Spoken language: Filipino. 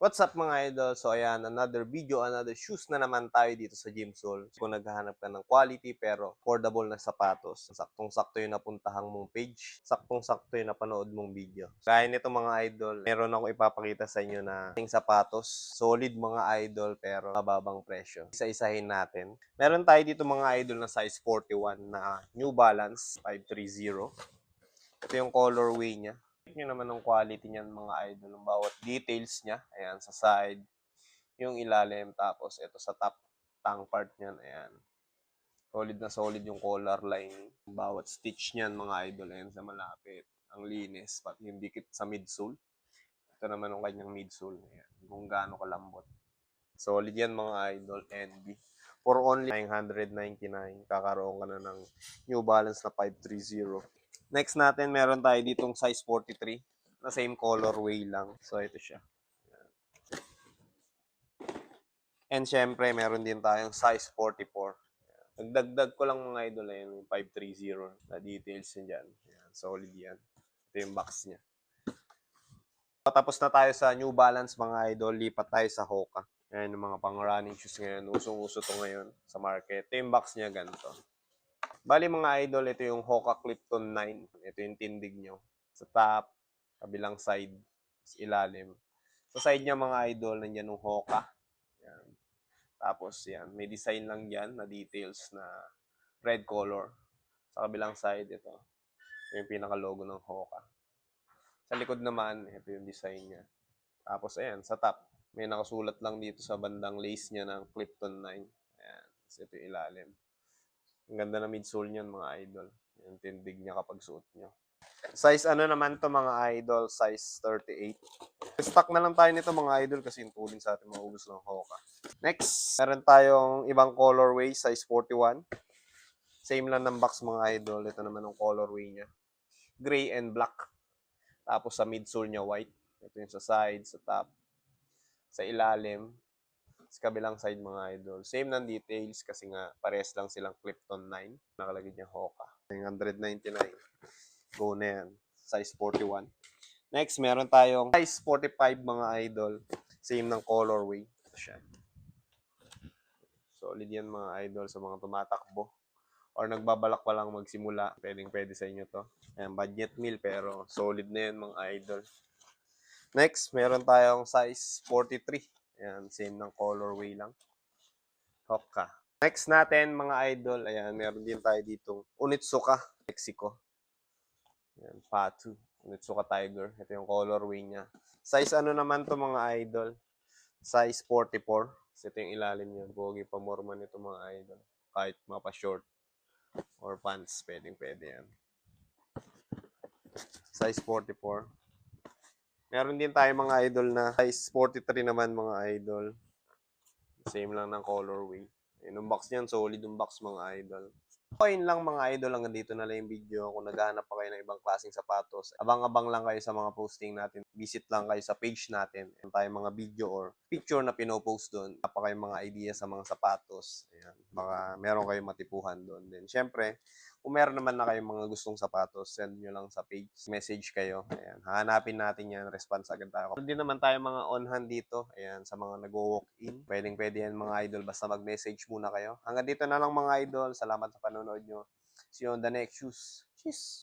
What's up mga idol? So ayan, another video, another shoes na naman tayo dito sa Gymsole. Kung naghahanap ka ng quality pero affordable na sapatos, saktong-sakto yung napuntahang mong page, saktong-sakto yung napanood mong video. Kaya nito mga idol, meron ako ipapakita sa inyo na yung sapatos, solid mga idol pero mababang presyo. Isa-isahin natin. Meron tayo dito mga idol na size 41 na New Balance 530. Ito yung colorway niya. Check nyo naman ng quality niyan mga idol, ng bawat details niya. Ayan, sa side, yung ilalim, tapos ito sa top, tongue part niyan, ayan. Solid na solid yung collar line. Bawat stitch niyan mga idol, ayan sa malapit. Ang linis, pati yung dikit sa midsole. Ito naman yung kanyang midsole, ayan. Kung gaano kalambot. Solid yan mga idol, NB. For only 999, kakaroon ka na ng New Balance na 530. Next natin, meron tayo ditong size 43 na same colorway lang. So, ito siya. And syempre, meron din tayong size 44. Nagdagdag ko lang mga idol na yung 530 na details niya dyan. Ayan, solid yan. Ito yung box niya. Tapos na tayo sa New Balance mga idol, lipat tayo sa Hoka. Ayan yung mga pang-running shoes ngayon. Usong-uso to ngayon sa market. Ito yung box niya ganito. Bali mga idol, ito yung Hoka Clifton 9. Ito yung tindig nyo. Sa top, kabilang side, sa ilalim. Sa side niya mga idol, nandiyan yung Hoka. Yan. Tapos yan, may design lang yan na details na red color. Sa kabilang side, ito. Ito yung pinaka-logo ng Hoka. Sa likod naman, ito yung design niya. Tapos ayan, sa top, may nakasulat lang dito sa bandang lace niya ng Clifton 9. Ayan. Tapos ito yung ilalim. Ang ganda na midsole niyan mga idol. Yung tindig niya kapag suot nyo. Size ano naman to mga idol? Size 38. Stock na lang tayo nito mga idol kasi yung tuling sa ating maubos ng Hoka. Next, meron tayong ibang colorway, size 41. Same lang ng box mga idol. Ito naman yung colorway niya. Gray and black. Tapos sa midsole niya white. Ito yung sa side, sa top, sa ilalim. Sa kabilang side mga idol. Same ng details kasi nga pares lang silang Clifton 9. Nakalagay niya Hoka. 199. Go na yan. Size 41. Next, meron tayong size 45 mga idol. Same ng colorway. Ito siya. Solid yan mga idol sa mga tumatakbo. Or nagbabalak pa lang magsimula. Pwede sa inyo to. Ayan, budget meal pero solid na yan mga idol. Next, meron tayong size 43. Ayan, same ng colorway lang. Hoka. Next natin, mga idol, ayan, meron din tayo ditong Onitsuka, Mexico. Ayan, Patu. Onitsuka Tiger. Ito yung colorway niya. Size ano naman to mga idol? Size 44. So, ito yung ilalim niya. Pogi pa morman ito mga idol. Kahit mapa-short or pants, pwede yan. Size 44. Meron din tayo mga idol na size 43 naman mga idol. Same lang ng colorway. Yung box niyan, solid yung box mga idol. So, yun lang mga idol. Hanggang dito na lang yung video. Kung naghahanap pa kayo ng ibang klaseng sapatos, abang-abang lang kayo sa mga posting natin. Visit lang kayo sa page natin. Meron tayong mga video or picture na pinopost doon. Kapag kayong mga idea sa mga sapatos. Ayan. Baka meron kayong matipuhan doon. Then, syempre, kung meron naman na kayong mga gustong sapatos, send nyo lang sa page. Message kayo. Ayan. Hahanapin natin yan. Response agad tayo. Hindi naman tayo mga on-hand dito. Ayan. Sa mga nag-walk-in. Pwede yan mga idol. Basta mag-message muna kayo. Hanggang dito na lang mga idol. Salamat sa panonood nyo. See you on the next shoes. Cheers!